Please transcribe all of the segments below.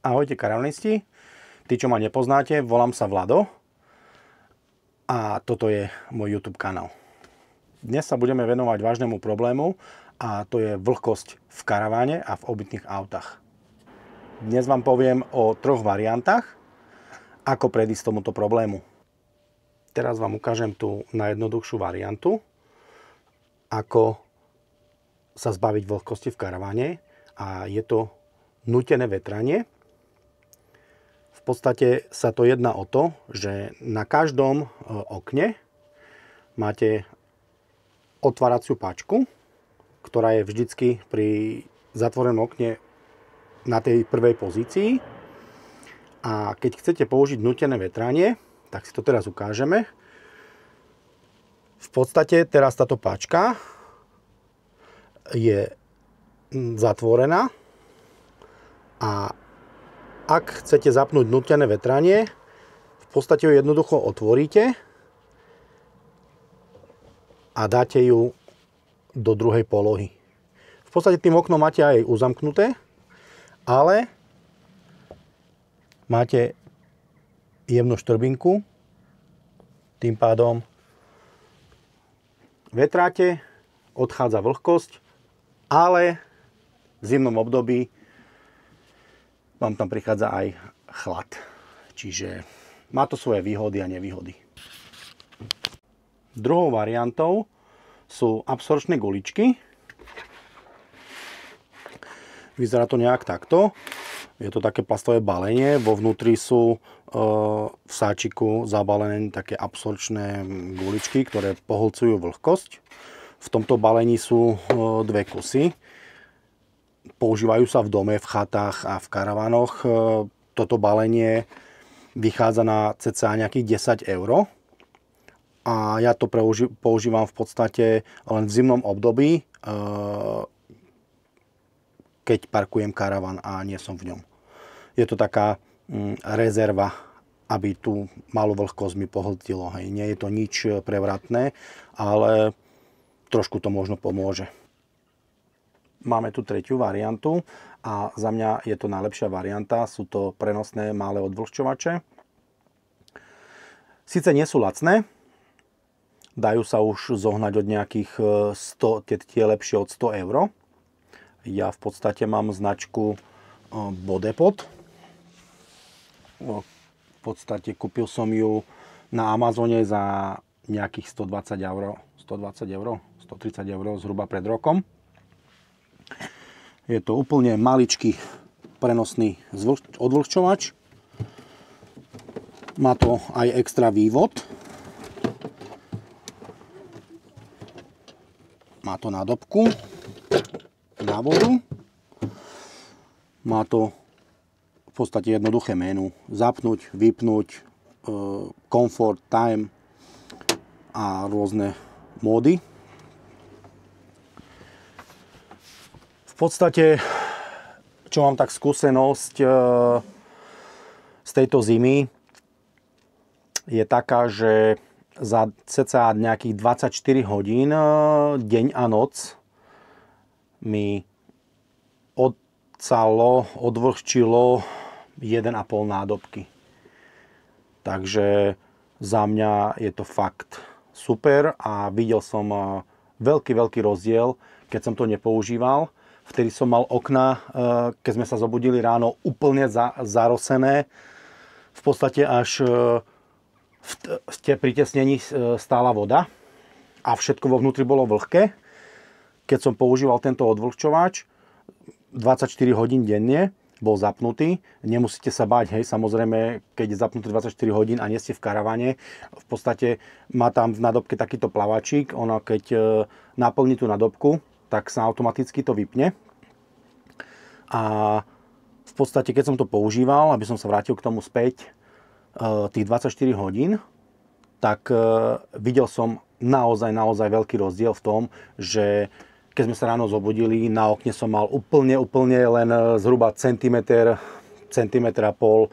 Ahojte karavanisti, tí čo ma nepoznáte, volám sa Vlado a toto je môj YouTube kanál. Dnes sa budeme venovať vážnemu problému a to je vlhkosť v karaváne a v obytných autách. Dnes vám poviem o 3 variantách, ako predísť tomuto problému. Teraz vám ukážem tú najjednoduchšiu variantu, ako sa zbaviť vlhkosti v karaváne, a je to nútené vetranie. V podstate sa to jedná o to, že na každom okne máte otváraciu páčku, ktorá je vždycky pri zatvorenom okne na tej prvej pozícii. A keď chcete použiť nútené vetranie, tak si to teraz ukážeme. V podstate teraz táto páčka je zatvorená a ak chcete zapnúť nútené vetranie, v podstate ju jednoducho otvoríte a dáte ju do druhej polohy. V podstate tým oknom máte aj uzamknuté, ale máte jemnú štrbinku, tým pádom vetráte, odchádza vlhkosť, ale v zimnom období vám tam prichádza aj chlad. Čiže má to svoje výhody a nevýhody. Druhou variantou sú absorpčné guličky. Vyzerá to nejak takto. Je to také plastové balenie. Vo vnútri sú v sáčiku zabalené také absorpčné guličky, ktoré pohlcujú vlhkosť. V tomto balení sú 2 kusy. Používajú sa v dome, v chatách a v karavánoch. Toto balenie vychádza na cca nejakých 10 €. A ja to používam v podstate len v zimnom období, keď parkujem karaván a nie som v ňom. Je to taká rezerva, aby tú malú vlhkosť mi pohltilo. Hej. Nie je to nič prevratné, ale trošku to možno pomôže. Máme tu tretiu variantu a za mňa je to najlepšia varianta. Sú to prenosné malé odvlhčovače. Sice nie sú lacné, dajú sa už zohnať od nejakých 100, tie lepšie od 100 €. Ja v podstate mám značku Bodepod. V podstate kúpil som ju na Amazone za nejakých 120 €, 130 € zhruba pred rokom. Je to úplne maličký prenosný odvlhčovač. Má to aj extra vývod. Má to nádobku na vodu. Má to v podstate jednoduché menu. Zapnúť, vypnúť, comfort, time a rôzne módy. V podstate, čo mám tak skúsenosť z tejto zimy, je taká, že za cca nejakých 24 hodín, deň a noc, mi odvlhčilo 1,5 nádobky. Takže za mňa je to fakt super a videl som veľký rozdiel, keď som to nepoužíval. Vtedy som mal okná, keď sme sa zobudili ráno, úplne zarosené. V podstate až pri tesnení stála voda a všetko vo vnútri bolo vlhké. Keď som používal tento odvlhčovač 24 hodín denne, bol zapnutý. Nemusíte sa báť, hej, samozrejme, keď je zapnutý 24 hodín a nie ste v karavane, v podstate má tam v nádobke takýto plavačík. Ono, keď naplní tú nádobku, tak sa automaticky to vypne. A v podstate, keď som to používal, aby som sa vrátil k tomu späť, tých 24 hodín, tak videl som naozaj veľký rozdiel v tom, že keď sme sa ráno zobudili, na okne som mal úplne len zhruba centimetr a pol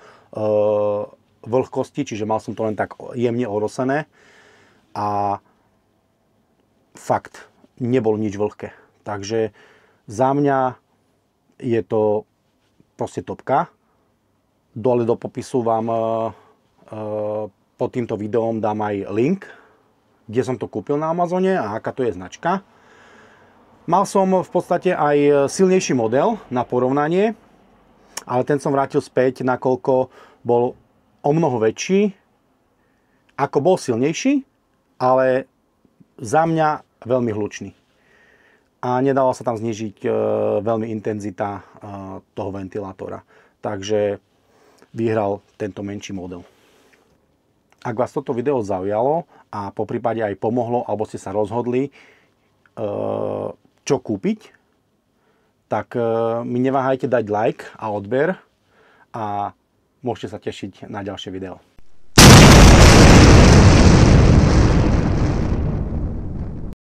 vlhkosti, čiže mal som to len tak jemne orosené a fakt nebolo nič vlhké. Takže za mňa je to proste topka. Dole do popisu vám pod týmto videom dám aj link, kde som to kúpil na Amazone a aká to je značka. Mal som v podstate aj silnejší model na porovnanie, ale ten som vrátil späť, nakoľko bol o mnoho väčší, ako bol silnejší, ale za mňa veľmi hlučný. A nedala sa tam znižiť veľmi intenzita toho ventilátora. Takže vyhral tento menší model. Ak vás toto video zaujalo a poprípade aj pomohlo, alebo ste sa rozhodli, čo kúpiť, tak mi neváhajte dať like a odber a môžete sa tešiť na ďalšie video.